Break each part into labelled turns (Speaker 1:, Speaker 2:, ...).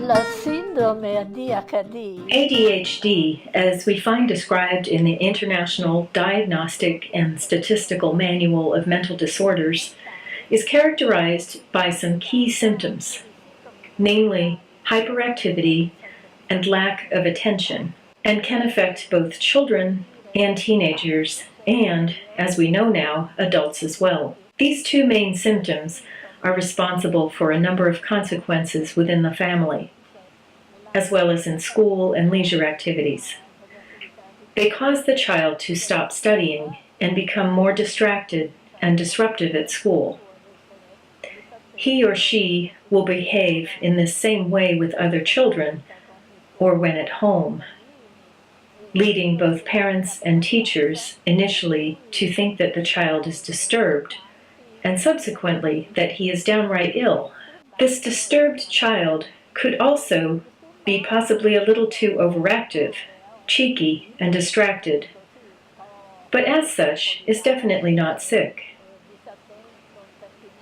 Speaker 1: la síndrome ADHD.
Speaker 2: ADHD, as we find described in the International Diagnostic and Statistical Manual of Mental Disorders, is characterized by some key symptoms, namely hyperactivity and lack of attention, and can affect both children and teenagers, and, as we know now, adults as well. These two main symptoms are responsible for a number of consequences within the family, as well as in school and leisure activities. They cause the child to stop studying and become more distracted and disruptive at school. He or she will behave in the same way with other children or when at home, leading both parents and teachers initially to think that the child is disturbed and subsequently that he is downright ill. This disturbed child could also be possibly a little too overactive, cheeky, and distracted, but as such is definitely not sick.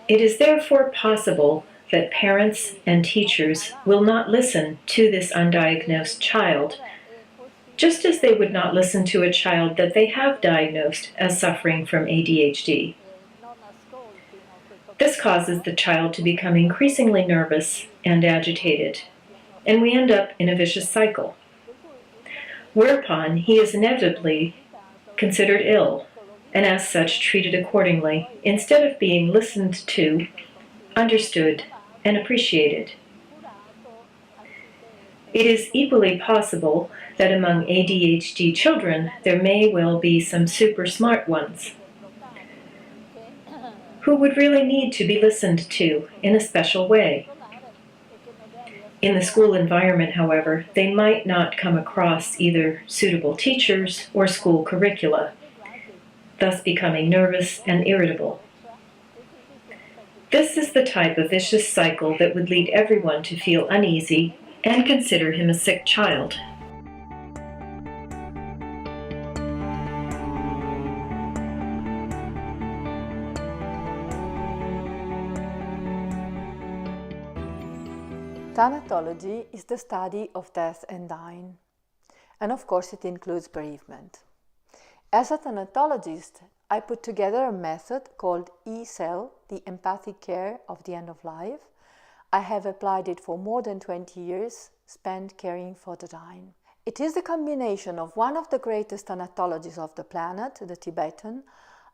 Speaker 2: It is therefore possible that parents and teachers will not listen to this undiagnosed child, just as they would not listen to a child that they have diagnosed as suffering from ADHD. This causes the child to become increasingly nervous and agitated, and we end up in a vicious cycle, whereupon he is inevitably considered ill, and as such treated accordingly, instead of being listened to, understood, and appreciated. It is equally possible that among ADHD children there may well be some super smart ones who would really need to be listened to in a special way. In the school environment, however, they might not come across either suitable teachers or school curricula, thus becoming nervous and irritable. This is the type of vicious cycle that would lead everyone to feel uneasy and consider him a sick child.
Speaker 3: Thanatology is the study of death and dying, and of course it includes bereavement. As a thanatologist, I put together a method called ECEL, the empathic care of the end of life. I have applied it for more than 20 years, spent caring for the dying. It is the combination of one of the greatest thanatologists of the planet, the Tibetan,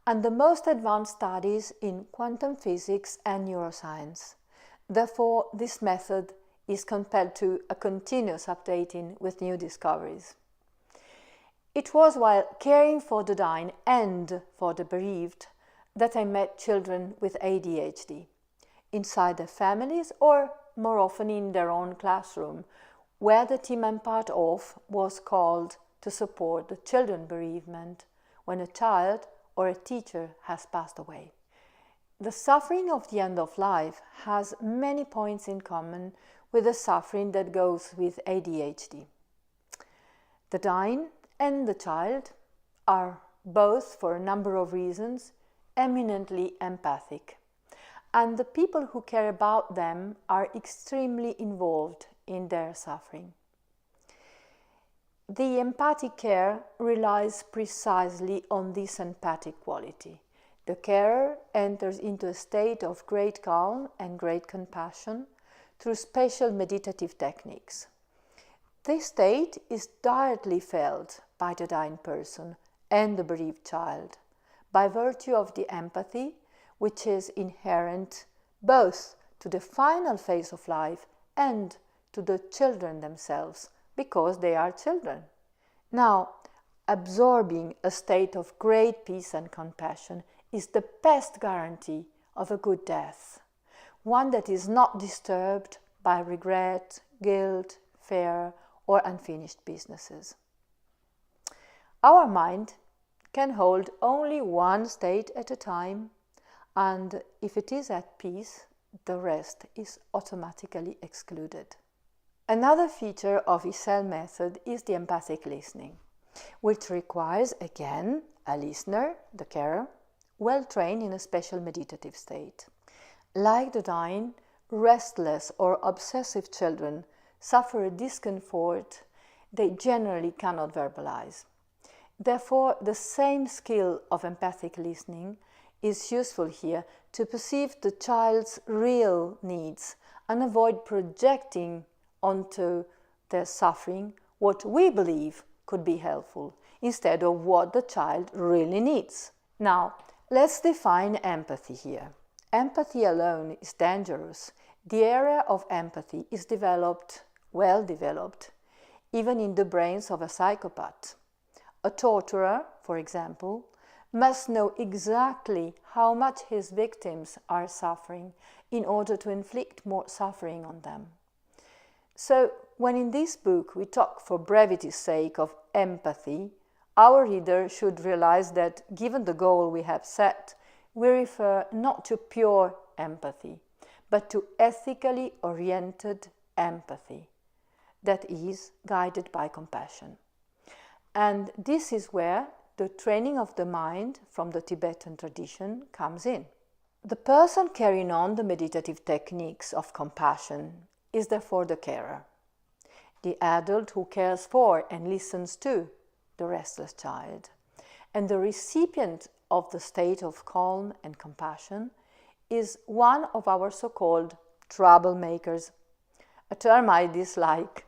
Speaker 3: and the most advanced studies in quantum physics and neuroscience. Therefore, this method is compelled to a continuous updating with new discoveries. It was while caring for the dying and for the bereaved that I met children with ADHD, inside their families or more often in their own classroom, where the team I'm part of was called to support the children bereavement when a child or a teacher has passed away. The suffering of the end of life has many points in common with the suffering that goes with ADHD. The dying and the child are both, for a number of reasons, eminently empathic, and the people who care about them are extremely involved in their suffering. The empathic care relies precisely on this empathic quality. The carer enters into a state of great calm and great compassion through special meditative techniques. This state is directly felt by the dying person and the bereaved child by virtue of the empathy which is inherent both to the final phase of life and to the children themselves, because they are children. Now, absorbing a state of great peace and compassion is the best guarantee of a good death, one that is not disturbed by regret, guilt, fear, or unfinished businesses. Our mind can hold only one state at a time, and if it is at peace, the rest is automatically excluded. Another feature of ECEL method is the empathic listening, which requires, again, a listener, the carer, well trained in a special meditative state. Like the dying, restless or obsessive children suffer a discomfort they generally cannot verbalize. Therefore, the same skill of empathic listening is useful here to perceive the child's real needs and avoid projecting onto their suffering what we believe could be helpful instead of what the child really needs. Now, let's define empathy here. Empathy alone is dangerous. The area of empathy is well developed, even in the brains of a psychopath. A torturer, for example, must know exactly how much his victims are suffering in order to inflict more suffering on them. So, when in this book we talk for brevity's sake of empathy, our reader should realize that, given the goal we have set, we refer not to pure empathy, but to ethically oriented empathy, that is, guided by compassion. And this is where the training of the mind from the Tibetan tradition comes in. The person carrying on the meditative techniques of compassion is therefore the carer, the adult who cares for and listens to the restless child. And the recipient of the state of calm and compassion is one of our so-called troublemakers, a term I dislike,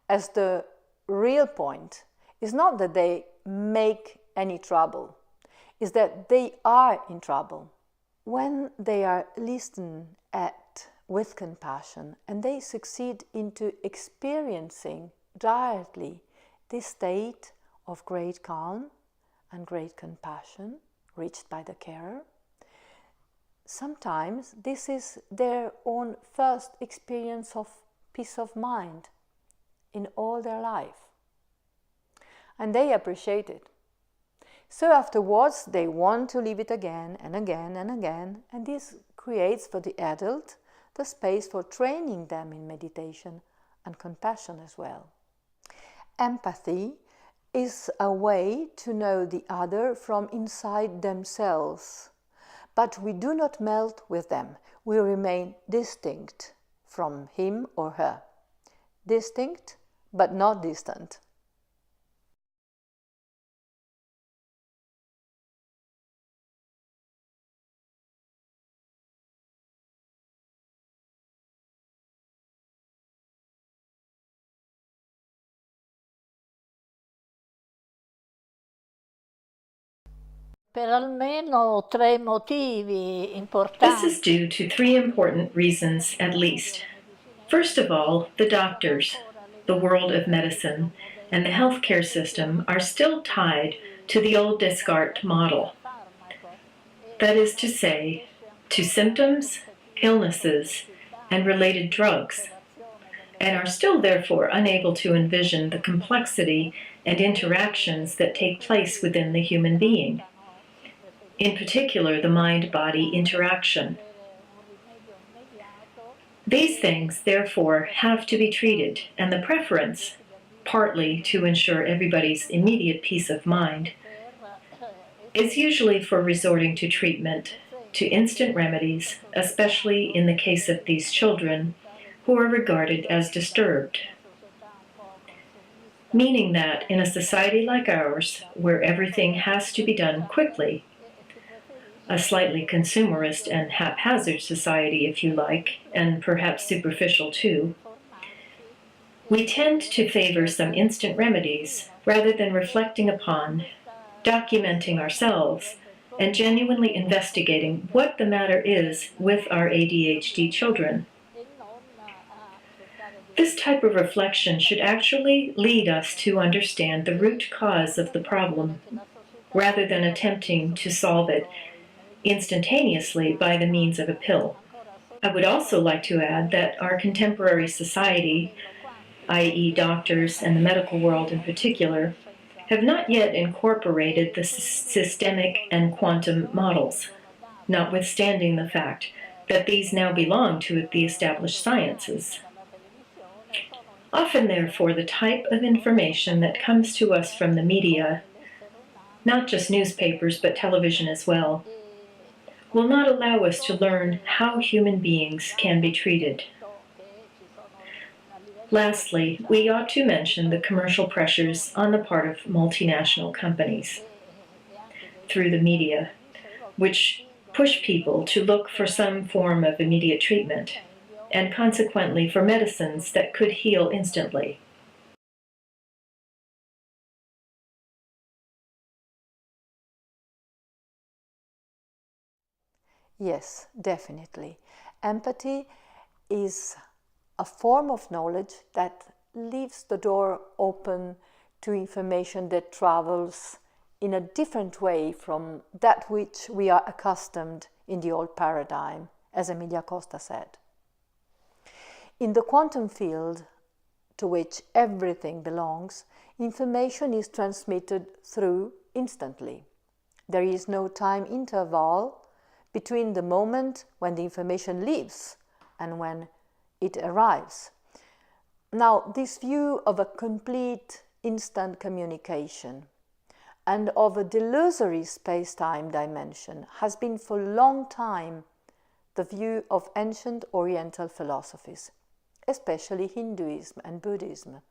Speaker 3: as the real point is not that they make any trouble, is that they are in trouble. When they are listened at with compassion and they succeed into experiencing directly this state of great calm and great compassion reached by the carer, sometimes this is their own first experience of peace of mind in all their life. And they appreciate it. So afterwards they want to live it again and again and again, and this creates for the adult the space for training them in meditation and compassion as well. Empathy is a way to know the other from inside themselves, but we do not melt with them. We remain distinct from him or her. Distinct, but not distant.
Speaker 1: Per almeno 3 motivi
Speaker 2: This
Speaker 1: importanti.
Speaker 2: is due to 3 important reasons at least. First of all, the doctors, the world of medicine, and the healthcare system are still tied to the old Descartes model. That is to say, to symptoms, illnesses, and related drugs, and are still therefore unable to envision the complexity and interactions that take place within the human being. In particular, the mind-body interaction. These things, therefore, have to be treated, and the preference, partly to ensure everybody's immediate peace of mind, is usually for resorting to treatment, to instant remedies, especially in the case of these children who are regarded as disturbed. Meaning that in a society like ours, where everything has to be done quickly, a slightly consumerist and haphazard society, if you like, and perhaps superficial too, we tend to favor some instant remedies rather than reflecting upon, documenting ourselves, and genuinely investigating what the matter is with our ADHD children. This type of reflection should actually lead us to understand the root cause of the problem, rather than attempting to solve it instantaneously by the means of a pill. I would also like to add that our contemporary society, i.e. doctors and the medical world in particular, have not yet incorporated the systemic and quantum models, notwithstanding the fact that these now belong to the established sciences. Often, therefore, the type of information that comes to us from the media, not just newspapers but television as well, will not allow us to learn how human beings can be treated. Lastly, we ought to mention the commercial pressures on the part of multinational companies through the media, which push people to look for some form of immediate treatment, and consequently for medicines that could heal instantly.
Speaker 3: Yes, definitely. Empathy is a form of knowledge that leaves the door open to information that travels in a different way from that which we are accustomed in the old paradigm, as Emilia Costa said. In the quantum field, to which everything belongs, information is transmitted through instantly. There is no time interval between the moment when the information leaves and when it arrives. Now, this view of a complete instant communication and of a delusory space-time dimension has been for a long time the view of ancient Oriental philosophies, especially Hinduism and Buddhism.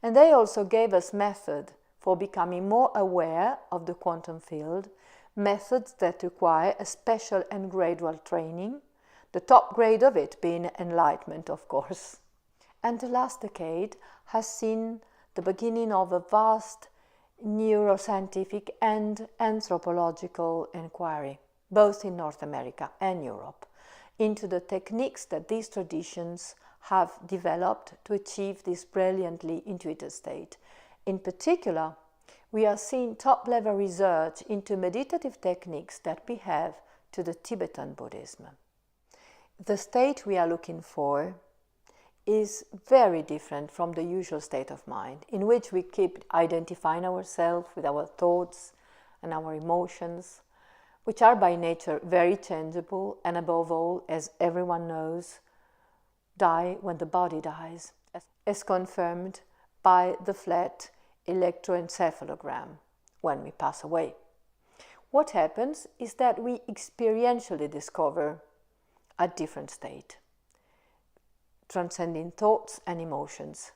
Speaker 3: And they also gave us method for becoming more aware of the quantum field, methods that require a special and gradual training, the top grade of it being enlightenment, of course. And the last decade has seen the beginning of a vast neuroscientific and anthropological inquiry, both in North America and Europe, into the techniques that these traditions have developed to achieve this brilliantly intuitive state. In particular, we are seeing top-level research into meditative techniques that behave to the Tibetan Buddhism. The state we are looking for is very different from the usual state of mind, in which we keep identifying ourselves with our thoughts and our emotions, which are by nature very changeable and above all, as everyone knows, die when the body dies, as confirmed by the flat electroencephalogram when we pass away. What happens is that we experientially discover a different state, transcending thoughts and emotions,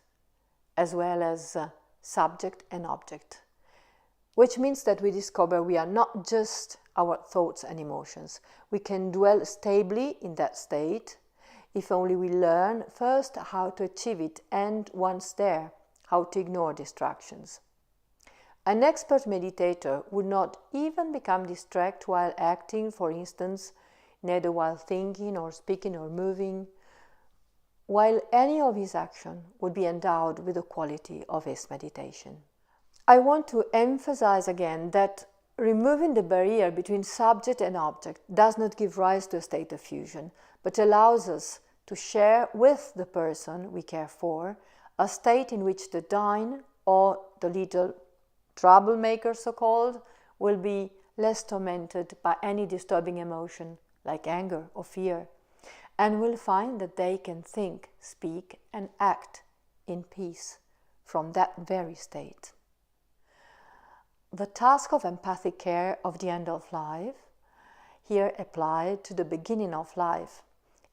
Speaker 3: as well as subject and object, which means that we discover we are not just our thoughts and emotions. We can dwell stably in that state if only we learn first how to achieve it, and once there, how to ignore distractions. An expert meditator would not even become distracted while acting, for instance, neither while thinking or speaking or moving, while any of his action would be endowed with the quality of his meditation. I want to emphasize again that removing the barrier between subject and object does not give rise to a state of fusion, but allows us to share with the person we care for a state in which the dying, or the little troublemaker, so-called, will be less tormented by any disturbing emotion like anger or fear, and will find that they can think, speak, and act in peace from that very state. The task of empathic care of the end of life, here applied to the beginning of life,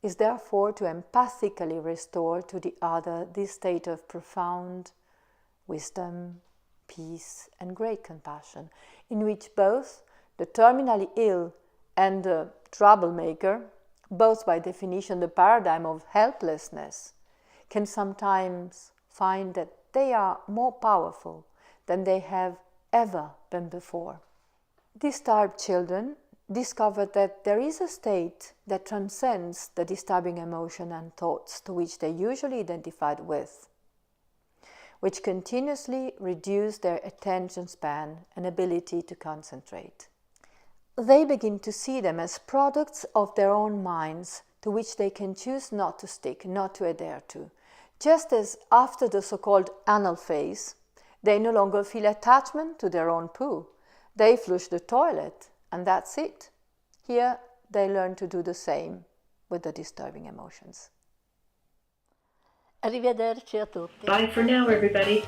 Speaker 3: is therefore to empathically restore to the other this state of profound wisdom, peace, and great compassion, in which both the terminally ill and the troublemaker, both by definition the paradigm of helplessness, can sometimes find that they are more powerful than they have ever been before. Disturbed children discovered that there is a state that transcends the disturbing emotion and thoughts to which they usually identified with, which continuously reduce their attention span and ability to concentrate. They begin to see them as products of their own minds, to which they can choose not to stick, not to adhere to. Just as after the so-called anal phase, they no longer feel attachment to their own poo. They flush the toilet, and that's it. Here, they learn to do the same with the disturbing emotions.
Speaker 1: Arrivederci a tutti.
Speaker 2: Bye for now, everybody.